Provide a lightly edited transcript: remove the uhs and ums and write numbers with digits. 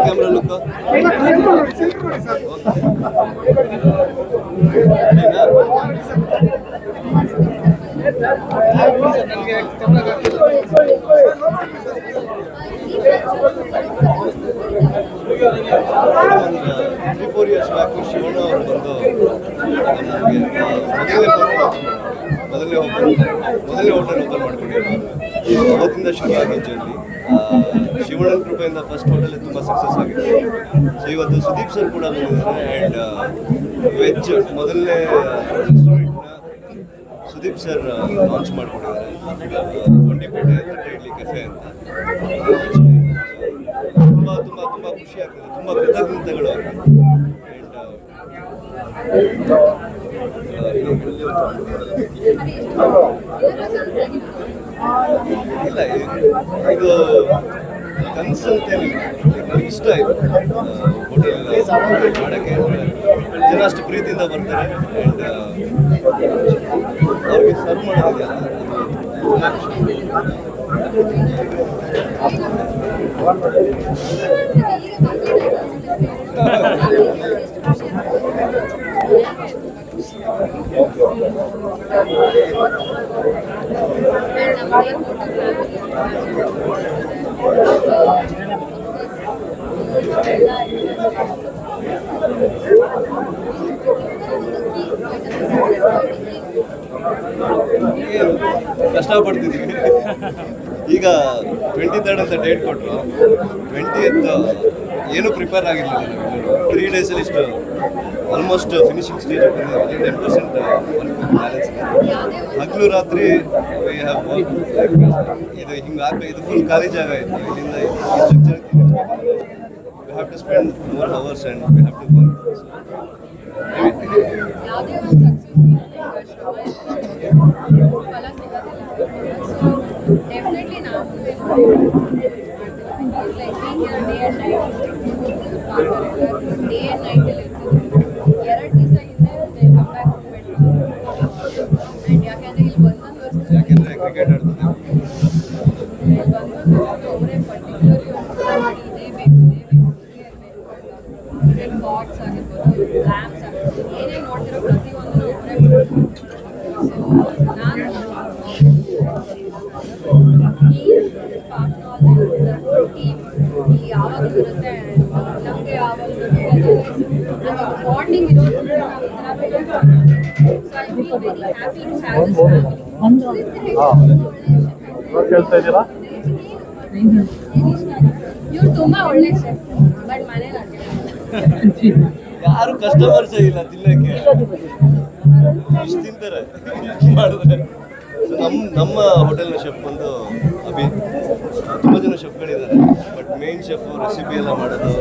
Camera look Three-four years back, Shivanna ಅವರು ಬಂದು ಮೊದಲನೇ ಹೋಟೆಲ್ ಓಪನ್ ಮಾಡ್ಕೊಂಡಿದ್ರು. ಅವತ್ತಿಂದ ಶುರು ಆಗಿದ್ದು ಇಲ್ಲಿ ಶಿವಣ್ಣನ ಕೃಪೆಯಿಂದ ಫಸ್ಟ್ ಹೋಟೆಲ್ ತುಂಬ ಸಕ್ಸಸ್ ಆಗಿದೆ. ಸೊ ಇವತ್ತು ಸುದೀಪ್ ಸರ್ ಕೂಡ ಬಂದಿದ್ದಾರೆ. ಆ್ಯಂಡ್ ವೆಜ್ ಮೊದಲನೇ ರೆಸ್ಟೋರೆಂಟ್ನ ಸುದೀಪ್ ಸರ್ ಲಾಂಚ್ ಮಾಡಿಕೊಂಡಿದ್ದಾರೆ, ಬಂಡಿಪೇಟೆ ತಟ್ಟೆ ಇಡ್ಲಿ ಕೆಫೆ ಅಂತ. ತುಂಬ ತುಂಬ ತುಂಬ ಖುಷಿ ಆಗ್ತದೆ, ತುಂಬ ಕೃತಜ್ಞತೆಗಳು ಅವ್ರಿಗೆ. ಇಲ್ಲ, ಇದು ಕನ್ಸಲ್ಟೇನಿಲ್ಲ, ನನಗೆ ಇಷ್ಟ ಆಯಿತು ಹೋಟೆಲ್ ಮಾಡೋಕ್ಕೆ. ಜನ ಅಷ್ಟು ಪ್ರೀತಿಯಿಂದ ಬರ್ತಾರೆ. ಆ್ಯಂಡ್ ಅವ್ರಿಗೆ ಸರ್ವ್ ಮಾಡೋದಿದೆಯಲ್ಲ, ಕಷ್ಟಪಡ್ತಿದ್ವಿ. ಈಗ 23rd ಅಂತ ಡೇಟ್ ಕೊಟ್ಟರು. 20th ಏನೂ ಪ್ರಿಪೇರ್ ಆಗಿರಲಿಲ್ಲ. 3 ಡೇಸಲ್ಲಿ ಇಷ್ಟು ಆಲ್ಮೋಸ್ಟ್ ಫಿನಿಶಿಂಗ್ ಸ್ಟೇಜ್ ಬಂದಿದೆ. 10% ಬ್ಯಾಲೆನ್ಸ್ ಇದೆ. ಹಗಲು ರಾತ್ರಿ ವಿ ಹ್ಯಾವ್ ವರ್ಕ್. ಇದು ಹಿಂಗೆ ಇದು ಫುಲ್ ಖಾಲಿ ಜಾಗ ಇತ್ತು. ಇಲ್ಲಿಂದ ಈ structure we have to spend more hours and we have to work. Definitely now it's like being here day and night. Day and night ಎರಡು ದಿವಸ ಹಿಂದೆ come back ಹೋಗ್ಬಿಟ್ಟು and ಯಾಕೆಂದ್ರೆ ಇಲ್ಲಿ ಬಂದೊಂದು ವರ್ಷ ಕ್ರಿಕೆಟ್ ಆಡ್ತದೆ ಬಂದೊಂದು ವರ್ಷ ಅವರೇ ಪರ್ಟಿಕ್ಯುಲರ್ಲಿ ಇದೇ ಬೇಕು ಬಾಟ್ಸ್ ಆಗಿರ್ಬೋದು, ಲ್ಯಾಂಪ್ಸ್ ಆಗಿರ್ಬೋದು, ಏನೇನು ನೋಡ್ತಿರೋ ಪ್ರತಿಯೊಂದು ಅವರೇ ನಾನು ಯಾವಾಗಲೂ ಇರುತ್ತೆ. ನಮಗೆ ಯಾವಾಗಲೂ ಬಾಂಡಿಂಗ್ ಇರೋದು. So I feel very happy to have this family. ಇವ್ರು ತುಂಬಾ ಒಳ್ಳೆ ಶೆಫ್, ಬಟ್ ಮನೇಲಿ ಯಾರು ಕಸ್ಟಮರ್ಸ್ ಇಲ್ಲ ತಿನ್ನಕ್ಕೆ, ಇಷ್ಟು ತಿಂತಾರೆ ಮಾಡಿದ್ರೆ. ಸೊ ನಮ್ಮ ಹೋಟೆಲ್ನ ಶೆಫ್ ಬಂದು ಅಭಿ. ತುಂಬ ಜನ ಶೆಫ್ಗಳಿದ್ದಾರೆ, ಬಟ್ ಮೇನ್ ಶೆಫ್ ರೆಸಿಪಿ ಎಲ್ಲ ಮಾಡೋದು